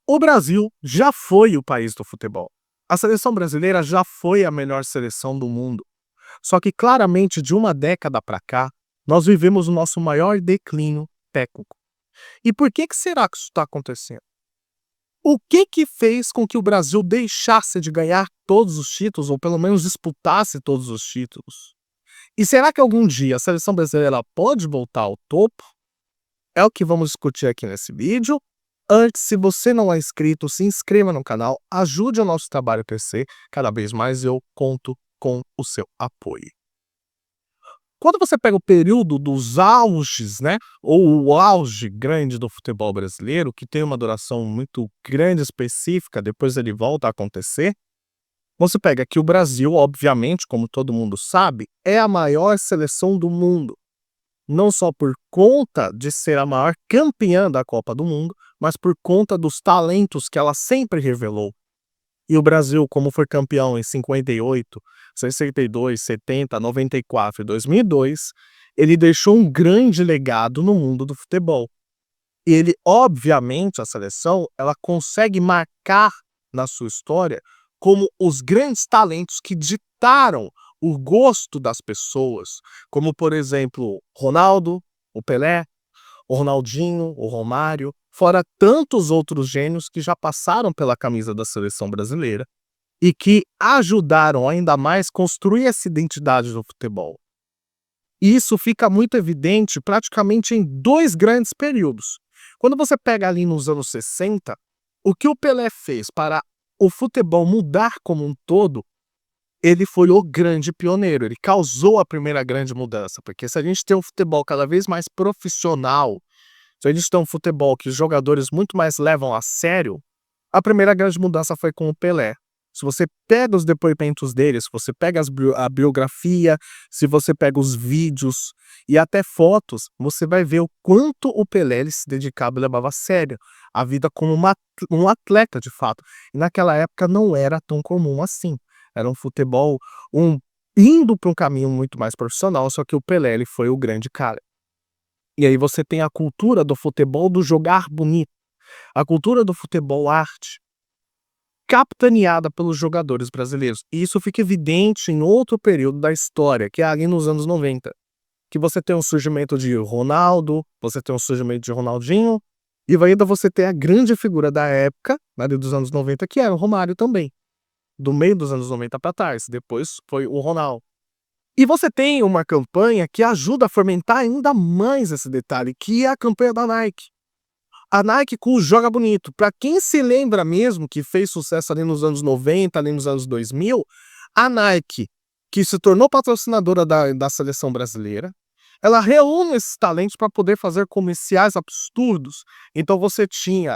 O Brasil já foi o país do futebol. A seleção brasileira já foi a melhor seleção do mundo. Só que claramente de uma década para cá, nós vivemos o nosso maior declínio técnico. E por que será que isso está acontecendo? O que fez com que o Brasil deixasse de ganhar todos os títulos, ou pelo menos disputasse todos os títulos? E será que algum dia a seleção brasileira pode voltar ao topo? É o que vamos discutir aqui nesse vídeo. Antes, se você não é inscrito, se inscreva no canal, ajude o nosso trabalho a crescer. Cada vez mais eu conto com o seu apoio. Quando você pega o período dos auges, né, ou o auge grande do futebol brasileiro, que tem uma duração muito grande, específica, depois ele volta a acontecer, você pega que o Brasil, obviamente, como todo mundo sabe, é a maior seleção do mundo. Não só por conta de ser a maior campeã da Copa do Mundo, mas por conta dos talentos que ela sempre revelou. E o Brasil, como foi campeão em 58, 62, 70, 94 e 2002, ele deixou um grande legado no mundo do futebol. E ele, obviamente, a seleção, ela consegue marcar na sua história como os grandes talentos que ditaram o gosto das pessoas, como, por exemplo, Ronaldo, o Pelé, o Ronaldinho, o Romário, fora tantos outros gênios que já passaram pela camisa da seleção brasileira e que ajudaram ainda mais construir essa identidade do futebol. E isso fica muito evidente praticamente em dois grandes períodos. Quando você pega ali nos anos 60, o que o Pelé fez para o futebol mudar como um todo, ele foi o grande pioneiro, ele causou a primeira grande mudança, porque se a gente tem um futebol cada vez mais profissional, se a gente tem um futebol que os jogadores muito mais levam a sério, a primeira grande mudança foi com o Pelé. Se você pega os depoimentos dele, se você pega a biografia, se você pega os vídeos e até fotos, você vai ver o quanto o Pelé ele se dedicava e levava a sério a vida como um atleta de fato. E naquela época não era tão comum assim. Era um futebol indo para um caminho muito mais profissional, só que o Pelé ele foi o grande cara. E aí você tem a cultura do futebol do jogar bonito, a cultura do futebol arte, capitaneada pelos jogadores brasileiros. E isso fica evidente em outro período da história, que é ali nos anos 90, que você tem o surgimento de Ronaldo, você tem o surgimento de Ronaldinho, e ainda você tem a grande figura da época, ali dos anos 90, que era o Romário também. Do meio dos anos 90 para trás, depois foi o Ronaldo. E você tem uma campanha que ajuda a fomentar ainda mais esse detalhe, que é a campanha da Nike. A Nike com o Joga Bonito. Para quem se lembra mesmo que fez sucesso ali nos anos 90, ali nos anos 2000, a Nike, que se tornou patrocinadora da seleção brasileira, ela reúne esses talentos para poder fazer comerciais absurdos. Então você tinha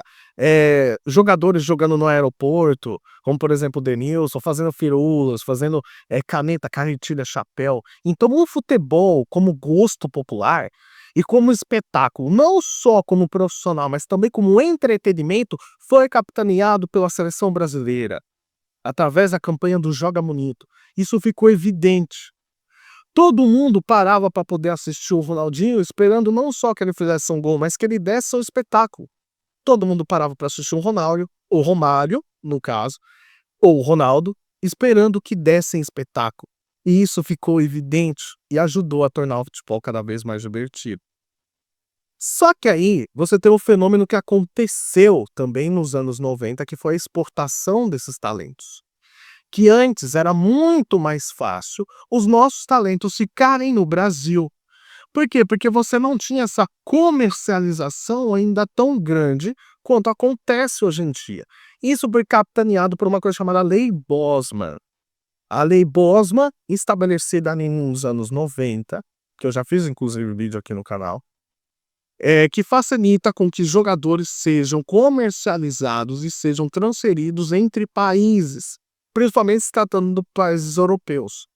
jogadores jogando no aeroporto, como por exemplo o Denilson, fazendo firulas, fazendo caneta, canetilha, chapéu. Então o futebol, como gosto popular e como espetáculo, não só como profissional, mas também como entretenimento, foi capitaneado pela seleção brasileira, através da campanha do Joga Bonito. Isso ficou evidente. Todo mundo parava para poder assistir o Ronaldinho, esperando não só que ele fizesse um gol, mas que ele desse um espetáculo. Todo mundo parava para assistir o Romário, no caso, ou o Ronaldo, esperando que dessem espetáculo. E isso ficou evidente e ajudou a tornar o futebol cada vez mais divertido. Só que aí você tem um fenômeno que aconteceu também nos anos 90, que foi a exportação desses talentos. Que antes era muito mais fácil os nossos talentos ficarem no Brasil. Por quê? Porque você não tinha essa comercialização ainda tão grande quanto acontece hoje em dia. Isso foi capitaneado por uma coisa chamada Lei Bosman. A Lei Bosman, estabelecida ali nos anos 90, que eu já fiz inclusive vídeo aqui no canal, que facilita com que jogadores sejam comercializados e sejam transferidos entre países, principalmente se tratando de países europeus,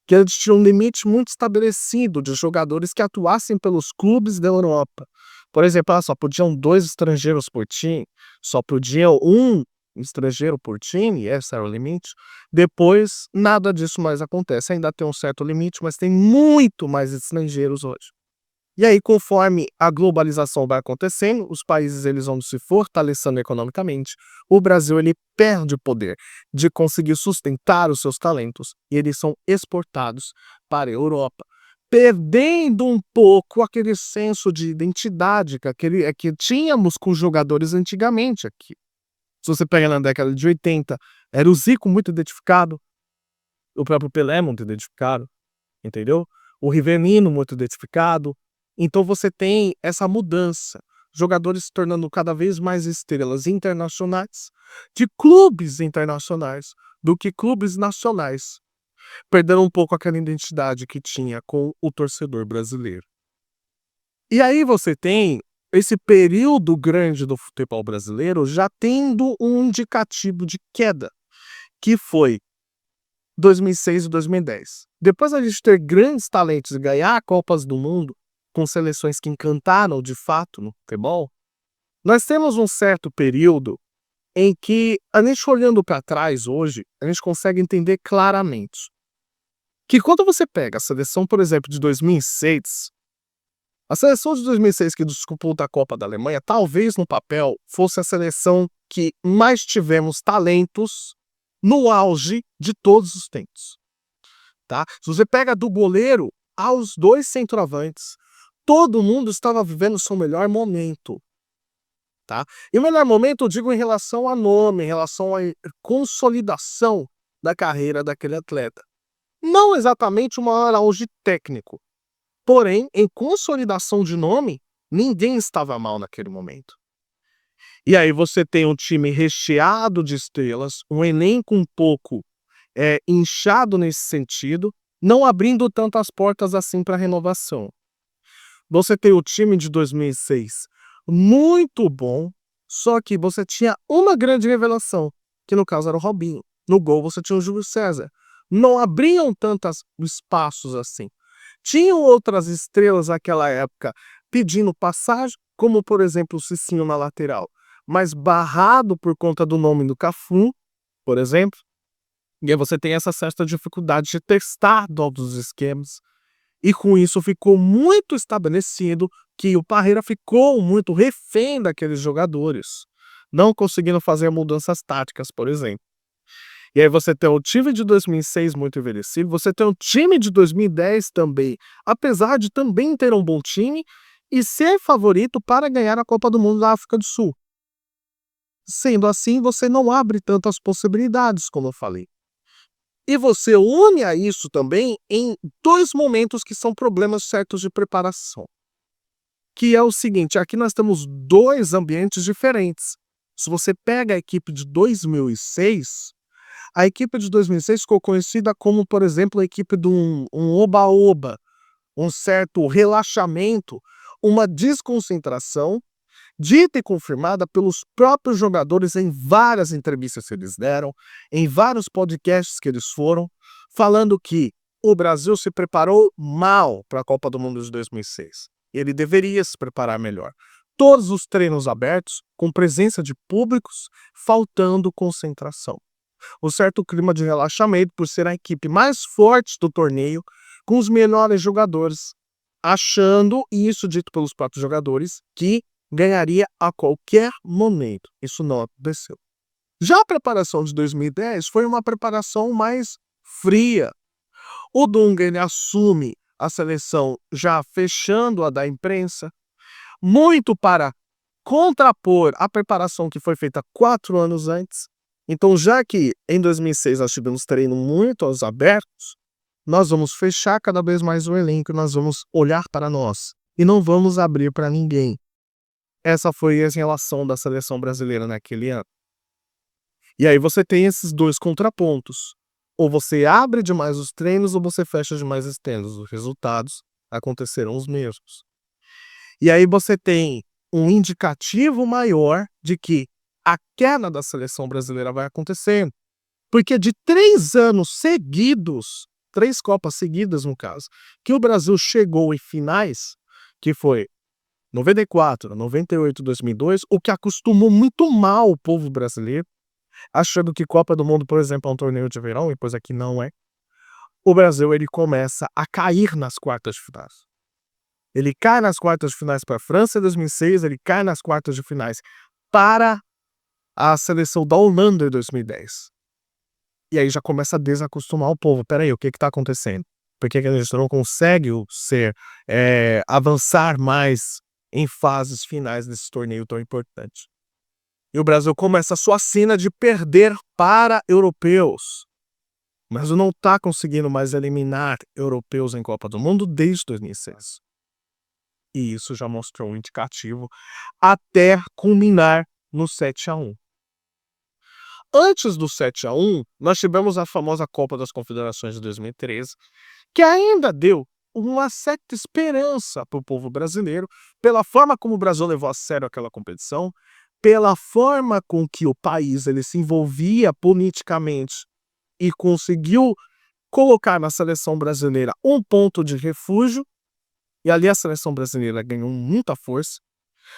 que eles tinham um limite muito estabelecido de jogadores que atuassem pelos clubes da Europa. Por exemplo, só podiam 2 estrangeiros por time, só podia um estrangeiro por time, esse era o limite. Depois, nada disso mais acontece. Ainda tem um certo limite, mas tem muito mais estrangeiros hoje. E aí, conforme a globalização vai acontecendo, os países eles vão se fortalecendo economicamente. O Brasil ele perde o poder de conseguir sustentar os seus talentos e eles são exportados para a Europa, perdendo um pouco aquele senso de identidade que tínhamos com os jogadores antigamente aqui. Se você pega na década de 80, era o Zico muito identificado, o próprio Pelé muito identificado, entendeu? O Rivelino muito identificado. Então você tem essa mudança, jogadores se tornando cada vez mais estrelas internacionais, de clubes internacionais, do que clubes nacionais, perdendo um pouco aquela identidade que tinha com o torcedor brasileiro. E aí você tem esse período grande do futebol brasileiro já tendo um indicativo de queda, que foi 2006 e 2010. Depois a gente ter grandes talentos e ganhar Copas do Mundo com seleções que encantaram de fato no futebol, nós temos um certo período em que, a gente olhando para trás hoje, a gente consegue entender claramente que quando você pega a seleção, por exemplo, de 2006, a seleção de 2006 que disputou a Copa da Alemanha, talvez no papel fosse a seleção que mais tivemos talentos no auge de todos os tempos, tá? Se você pega do goleiro aos dois centroavantes, todo mundo estava vivendo o seu melhor momento, tá? E o melhor momento eu digo em relação a nome, em relação à consolidação da carreira daquele atleta. Não exatamente o maior auge técnico, porém, em consolidação de nome, ninguém estava mal naquele momento. E aí você tem um time recheado de estrelas, um elenco um pouco inchado nesse sentido, não abrindo tantas portas assim para renovação. Você tem o time de 2006 muito bom, só que você tinha uma grande revelação, que no caso era o Robinho. No gol você tinha o Júlio César. Não abriam tantos espaços assim. Tinham outras estrelas naquela época pedindo passagem, como por exemplo o Cicinho na lateral, mas barrado por conta do nome do Cafu, por exemplo. E aí você tem essa certa dificuldade de testar novos esquemas. E com isso ficou muito estabelecido que o Parreira ficou muito refém daqueles jogadores, não conseguindo fazer mudanças táticas, por exemplo. E aí você tem o time de 2006 muito envelhecido, você tem o time de 2010 também, apesar de também ter um bom time e ser favorito para ganhar a Copa do Mundo da África do Sul. Sendo assim, você não abre tantas possibilidades, como eu falei. E você une a isso também em dois momentos que são problemas certos de preparação. Que é o seguinte, aqui nós temos dois ambientes diferentes. Se você pega a equipe de 2006, a equipe de 2006 ficou conhecida como, por exemplo, a equipe de um oba-oba, um certo relaxamento, uma desconcentração, dita e confirmada pelos próprios jogadores em várias entrevistas que eles deram, em vários podcasts que eles foram, falando que o Brasil se preparou mal para a Copa do Mundo de 2006. Ele deveria se preparar melhor. Todos os treinos abertos, com presença de públicos, faltando concentração. Um certo clima de relaxamento por ser a equipe mais forte do torneio, com os melhores jogadores, achando, e isso dito pelos próprios jogadores, que ganharia a qualquer momento. Isso não aconteceu. Já a preparação de 2010 foi uma preparação mais fria. O Dunga ele assume a seleção já fechando a da imprensa, muito para contrapor a preparação que foi feita 4 anos antes. Então, já que em 2006 nós tivemos treino muito aos abertos, nós vamos fechar cada vez mais o elenco, nós vamos olhar para nós e não vamos abrir para ninguém. Essa foi a relação da seleção brasileira naquele ano. E aí você tem esses dois contrapontos. Ou você abre demais os treinos ou você fecha demais os treinos. Os resultados acontecerão os mesmos. E aí você tem um indicativo maior de que a queda da seleção brasileira vai acontecendo. Porque de 3 anos seguidos, 3 Copas seguidas no caso, que o Brasil chegou em finais, que foi 94, 98, 2002, o que acostumou muito mal o povo brasileiro, achando que Copa do Mundo, por exemplo, é um torneio de verão, e pois aqui não é. O Brasil ele começa a cair nas quartas de finais. Ele cai nas quartas de finais para a França em 2006, ele cai nas quartas de finais para a seleção da Holanda em 2010. E aí já começa a desacostumar o povo. Espera aí, o que está acontecendo? Por que a gente não consegue avançar mais em fases finais desse torneio tão importante? E o Brasil começa a sua sina de perder para europeus. O Brasil não está conseguindo mais eliminar europeus em Copa do Mundo desde 2006. E isso já mostrou um indicativo até culminar no 7-1. Antes do 7-1, nós tivemos a famosa Copa das Confederações de 2013, que ainda deu uma certa esperança para o povo brasileiro, pela forma como o Brasil levou a sério aquela competição, pela forma com que o país ele se envolvia politicamente e conseguiu colocar na seleção brasileira um ponto de refúgio, e ali a seleção brasileira ganhou muita força.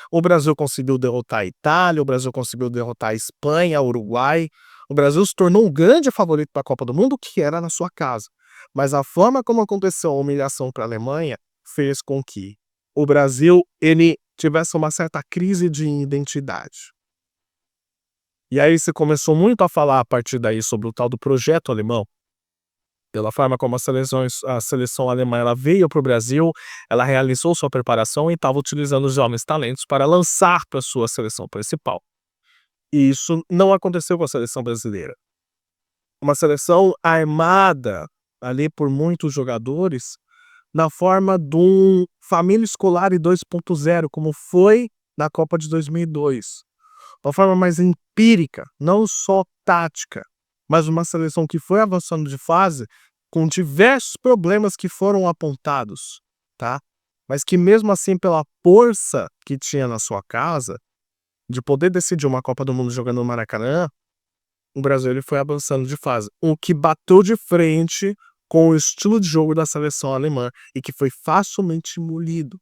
O Brasil conseguiu derrotar a Itália, o Brasil conseguiu derrotar a Espanha, o Uruguai. O Brasil se tornou um grande favorito para a Copa do Mundo, que era na sua casa. Mas a forma como aconteceu a humilhação para a Alemanha fez com que o Brasil ele tivesse uma certa crise de identidade. E aí se começou muito a falar a partir daí sobre o tal do projeto alemão, pela forma como a seleção alemã ela veio para o Brasil, ela realizou sua preparação e estava utilizando os jovens talentos para lançar para a sua seleção principal. E isso não aconteceu com a seleção brasileira. Uma seleção armada ali por muitos jogadores na forma de um família escolar 2.0, como foi na Copa de 2002. Uma forma mais empírica, não só tática, mas uma seleção que foi avançando de fase com diversos problemas que foram apontados, tá? Mas que mesmo assim, pela força que tinha na sua casa, de poder decidir uma Copa do Mundo jogando no Maracanã, o Brasil ele foi avançando de fase. O que bateu de frente com o estilo de jogo da seleção alemã e que foi facilmente engolido.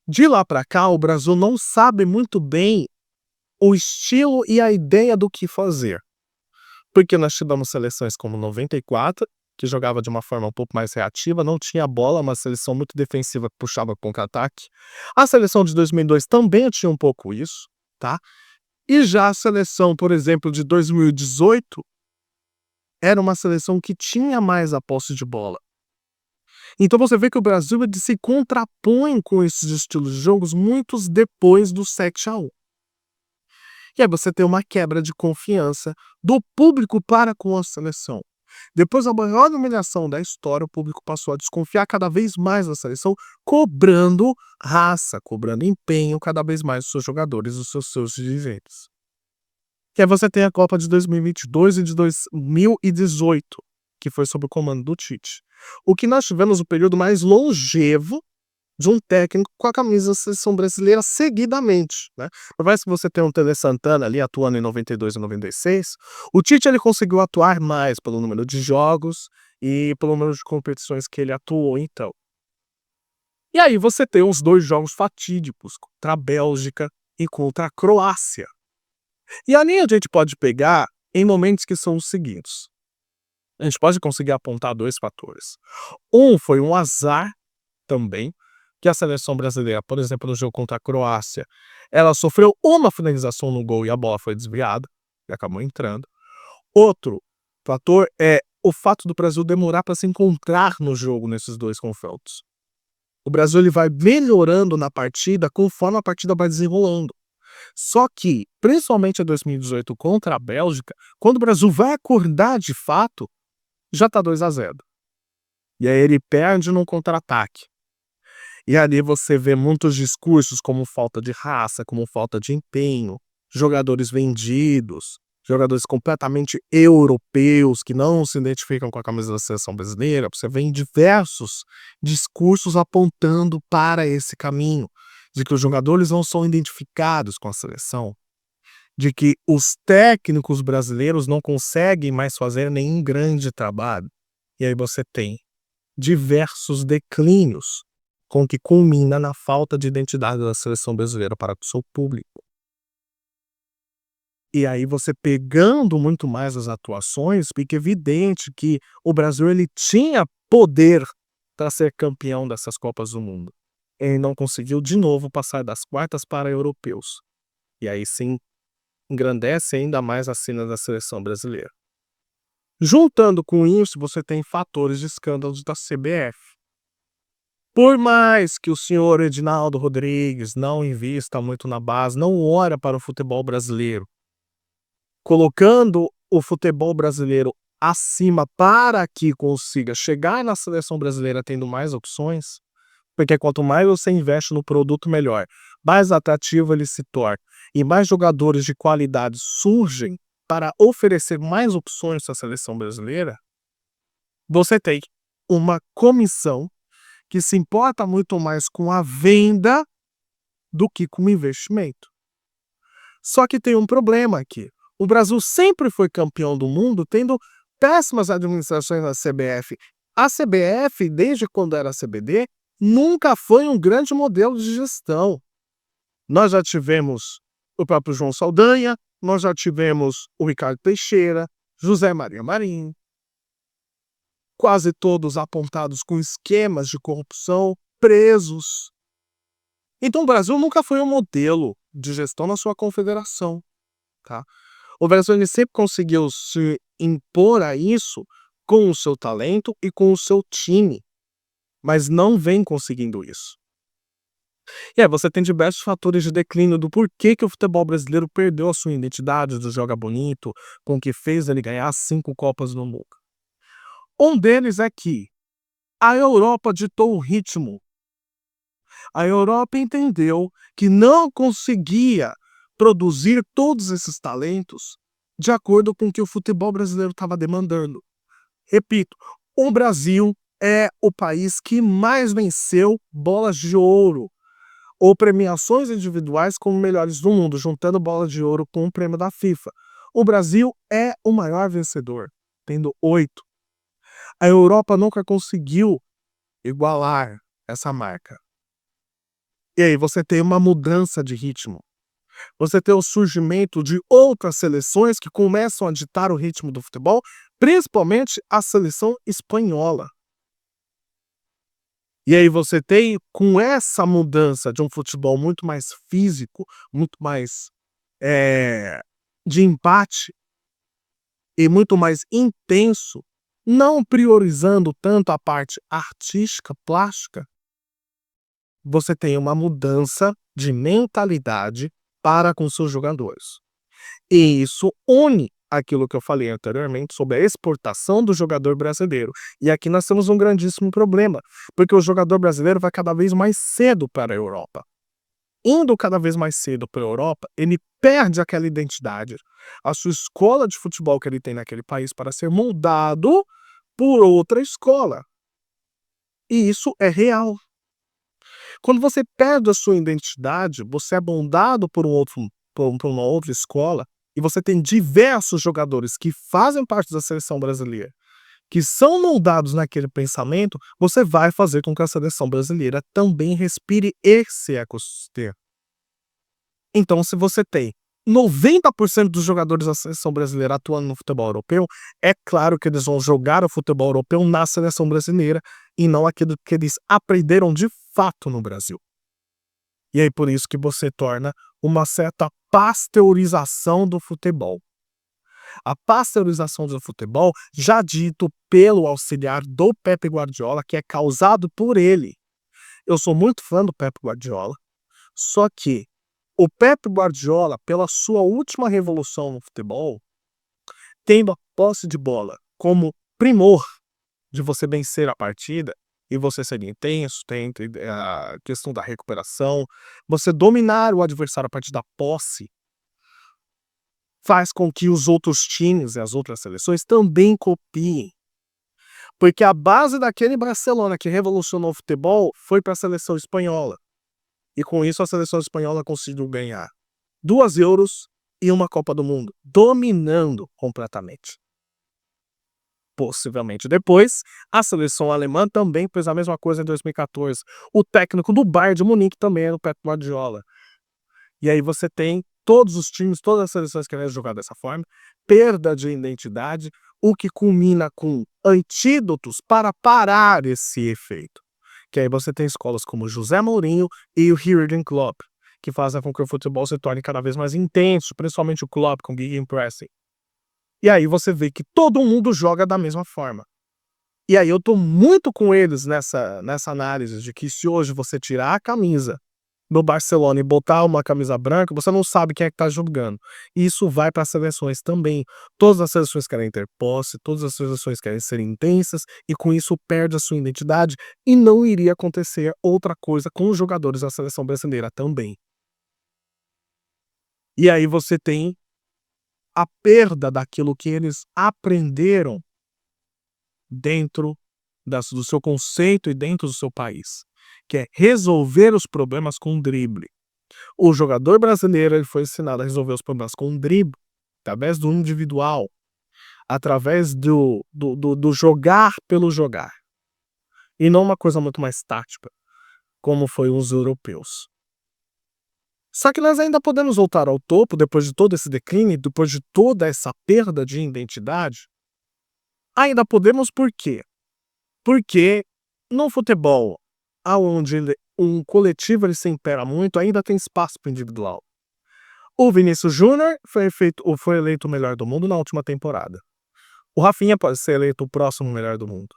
De lá para cá, o Brasil não sabe muito bem o estilo e a ideia do que fazer. Porque nós tivemos seleções como 94, que jogava de uma forma um pouco mais reativa, não tinha bola, uma seleção muito defensiva que puxava contra-ataque. A seleção de 2002 também tinha um pouco isso, tá? E já a seleção, por exemplo, de 2018, era uma seleção que tinha mais a posse de bola. Então você vê que o Brasil ele se contrapõe com esses estilos de jogos muitos depois do 7-1. E aí você tem uma quebra de confiança do público para com a seleção. Depois da maior humilhação da história, o público passou a desconfiar cada vez mais da seleção, cobrando raça, cobrando empenho cada vez mais dos seus jogadores, dos seus dirigentes. E aí você tem a Copa de 2022 e de 2018, que foi sob o comando do Tite. O que nós tivemos o período mais longevo de um técnico com a camisa da seleção brasileira seguidamente, né? Por mais que você tenha um Tele Santana ali atuando em 92 e 96, o Tite ele conseguiu atuar mais pelo número de jogos e pelo número de competições que ele atuou então. E aí você tem os dois jogos fatídicos contra a Bélgica e contra a Croácia. E ali a gente pode pegar em momentos que são os seguintes. A gente pode conseguir apontar dois fatores. Um foi um azar também, que a seleção brasileira, por exemplo, no jogo contra a Croácia, ela sofreu uma finalização no gol e a bola foi desviada e acabou entrando. Outro fator é o fato do Brasil demorar para se encontrar no jogo nesses dois confrontos. O Brasil ele vai melhorando na partida conforme a partida vai desenrolando. Só que, principalmente em 2018 contra a Bélgica, quando o Brasil vai acordar de fato, já está 2-0. E aí ele perde num contra-ataque. E ali você vê muitos discursos como falta de raça, como falta de empenho, jogadores vendidos, jogadores completamente europeus que não se identificam com a camisa da seleção brasileira. Você vê diversos discursos apontando para esse caminho, de que os jogadores não são identificados com a seleção, de que os técnicos brasileiros não conseguem mais fazer nenhum grande trabalho. E aí você tem diversos declínios, com que culmina na falta de identidade da seleção brasileira para com o seu público. E aí você pegando muito mais as atuações, fica evidente que o Brasil ele tinha poder para ser campeão dessas Copas do Mundo. ele não conseguiu de novo passar das quartas para europeus. E aí sim, engrandece ainda mais a cena da seleção brasileira. Juntando com isso, você tem fatores de escândalos da CBF. Por mais que o senhor Edinaldo Rodrigues não invista muito na base, não olha para o futebol brasileiro, colocando o futebol brasileiro acima para que consiga chegar na seleção brasileira tendo mais opções, porque quanto mais você investe no produto, melhor. Mais atrativo ele se torna e mais jogadores de qualidade surgem para oferecer mais opções à seleção brasileira, você tem uma comissão que se importa muito mais com a venda do que com o investimento. Só que tem um problema aqui. O Brasil sempre foi campeão do mundo tendo péssimas administrações na CBF. A CBF, desde quando era a CBD, nunca foi um grande modelo de gestão. Nós já tivemos o próprio João Saldanha, nós já tivemos o Ricardo Teixeira, José Maria Marinho, quase todos apontados com esquemas de corrupção, presos. Então o Brasil nunca foi um modelo de gestão na sua confederação. Tá? O Brasil ele sempre conseguiu se impor a isso com o seu talento e com o seu time, mas não vem conseguindo isso. E aí você tem diversos fatores de declínio do porquê que o futebol brasileiro perdeu a sua identidade do joga bonito, com o que fez ele ganhar 5 Copas do Mundo. Um deles é que a Europa ditou o ritmo. A Europa entendeu que não conseguia produzir todos esses talentos de acordo com o que o futebol brasileiro estava demandando. Repito, o Brasil é o país que mais venceu bolas de ouro ou premiações individuais como melhores do mundo, juntando bola de ouro com o prêmio da FIFA. O Brasil é o maior vencedor, tendo 8. A Europa nunca conseguiu igualar essa marca. E aí você tem uma mudança de ritmo. Você tem o surgimento de outras seleções que começam a ditar o ritmo do futebol, principalmente a seleção espanhola. E aí você tem, com essa mudança de um futebol muito mais físico, muito mais de empate e muito mais intenso, não priorizando tanto a parte artística, plástica, você tem uma mudança de mentalidade para com seus jogadores. E isso une aquilo que eu falei anteriormente sobre a exportação do jogador brasileiro. E aqui nós temos um grandíssimo problema, porque o jogador brasileiro vai cada vez mais cedo para a Europa. Indo cada vez mais cedo para a Europa, ele perde aquela identidade, a sua escola de futebol que ele tem naquele país para ser moldado por outra escola. E isso é real. Quando você perde a sua identidade, você é moldado por uma outra escola, e você tem diversos jogadores que fazem parte da seleção brasileira, que são moldados naquele pensamento, você vai fazer com que a seleção brasileira também respire esse ecossistema. Então, se você tem 90% dos jogadores da seleção brasileira atuando no futebol europeu, é claro que eles vão jogar o futebol europeu na seleção brasileira e não aquilo que eles aprenderam de fato no Brasil. E aí por isso que você torna uma certa pasteurização do futebol. A pasteurização do futebol, já dito pelo auxiliar do Pepe Guardiola, que é causado por ele. Eu sou muito fã do Pepe Guardiola, só que o Pepe Guardiola, pela sua última revolução no futebol, tendo a posse de bola como primor de você vencer a partida, e você ser intenso, tem a questão da recuperação, você dominar o adversário a partir da posse, faz com que os outros times e as outras seleções também copiem. Porque a base daquele Barcelona que revolucionou o futebol foi para a seleção espanhola. E com isso a seleção espanhola conseguiu ganhar 2 Euros e uma Copa do Mundo, dominando completamente. Possivelmente depois, a seleção alemã também fez a mesma coisa em 2014. O técnico do Bayern de Munique também era o Pep Guardiola. E aí você tem todos os times, todas as seleções querendo jogar dessa forma, perda de identidade, o que culmina com antídotos para parar esse efeito, Que aí você tem escolas como José Mourinho e o Jürgen Klopp, que fazem com que o futebol se torne cada vez mais intenso, principalmente o Klopp com Gegenpressing. E aí você vê que todo mundo joga da mesma forma. E aí eu tô muito com eles nessa análise de que se hoje você tirar a camisa do Barcelona e botar uma camisa branca, você não sabe quem é que tá jogando. E isso vai para as seleções também. Todas as seleções querem ter posse, todas as seleções querem ser intensas e com isso perde a sua identidade e não iria acontecer outra coisa com os jogadores da seleção brasileira também. E aí você tem a perda daquilo que eles aprenderam dentro do seu conceito e dentro do seu país, que é resolver os problemas com drible. O jogador brasileiro ele foi ensinado a resolver os problemas com drible, através do individual, através do jogar pelo jogar, e não uma coisa muito mais tática, como foi os europeus. Só que nós ainda podemos voltar ao topo depois de todo esse declínio, depois de toda essa perda de identidade. Ainda podemos por quê? Porque no futebol, aonde um coletivo ele se impera muito, ainda tem espaço para o individual. O Vinícius Júnior foi eleito o melhor do mundo na última temporada. O Rafinha pode ser eleito o próximo melhor do mundo.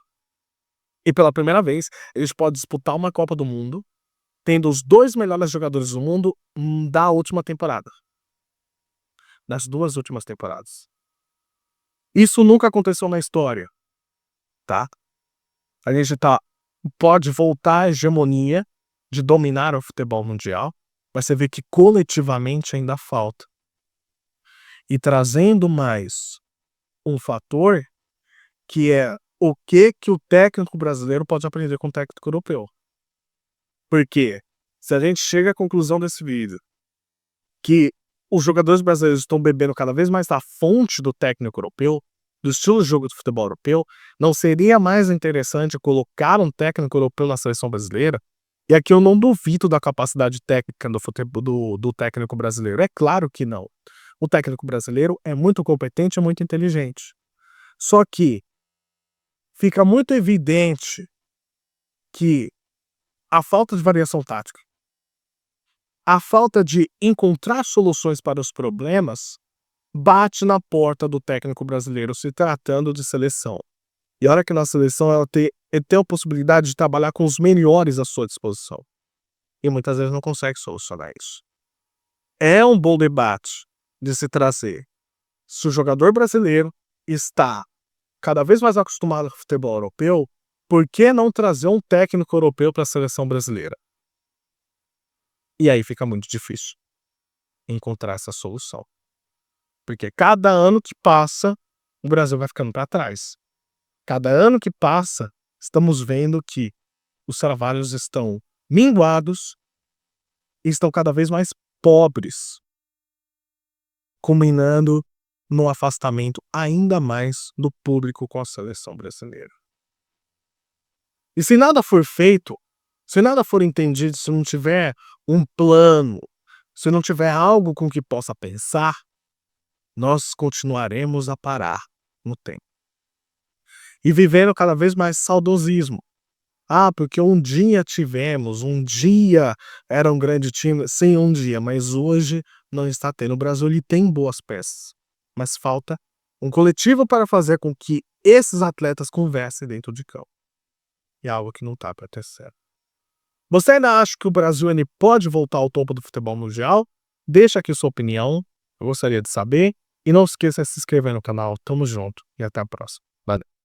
E pela primeira vez, eles podem disputar uma Copa do Mundo, tendo os 2 melhores jogadores do mundo da última temporada. Das 2 últimas temporadas. Isso nunca aconteceu na história, tá? A gente pode voltar à hegemonia de dominar o futebol mundial, mas você vê que coletivamente ainda falta. E trazendo mais um fator que é o que o técnico brasileiro pode aprender com o técnico europeu. Porque se a gente chega à conclusão desse vídeo que os jogadores brasileiros estão bebendo cada vez mais da fonte do técnico europeu, do estilo de jogo do futebol europeu, não seria mais interessante colocar um técnico europeu na seleção brasileira? E aqui eu não duvido da capacidade técnica do técnico brasileiro. É claro que não. O técnico brasileiro é muito competente e muito inteligente. Só que fica muito evidente que a falta de variação tática, a falta de encontrar soluções para os problemas, bate na porta do técnico brasileiro se tratando de seleção. E olha que nossa seleção ela tem a possibilidade de trabalhar com os melhores à sua disposição. E muitas vezes não consegue solucionar isso. É um bom debate de se trazer. Se o jogador brasileiro está cada vez mais acostumado ao futebol europeu, por que não trazer um técnico europeu para a seleção brasileira? E aí fica muito difícil encontrar essa solução. Porque cada ano que passa, o Brasil vai ficando para trás. Cada ano que passa, estamos vendo que os trabalhos estão minguados e estão cada vez mais pobres, culminando no afastamento ainda mais do público com a seleção brasileira. E se nada for feito, se nada for entendido, se não tiver um plano, se não tiver algo com que possa pensar, nós continuaremos a parar no tempo. E vivendo cada vez mais saudosismo. Porque um dia tivemos, um dia era um grande time. Sim, um dia, mas hoje não está tendo. O Brasil ele tem boas peças, mas falta um coletivo para fazer com que esses atletas conversem dentro de campo. E é algo que não está para ter certo. Você ainda acha que o Brasil ele pode voltar ao topo do futebol mundial? Deixa aqui sua opinião, eu gostaria de saber. E não esqueça de se inscrever no canal. Tamo junto e até a próxima. Valeu.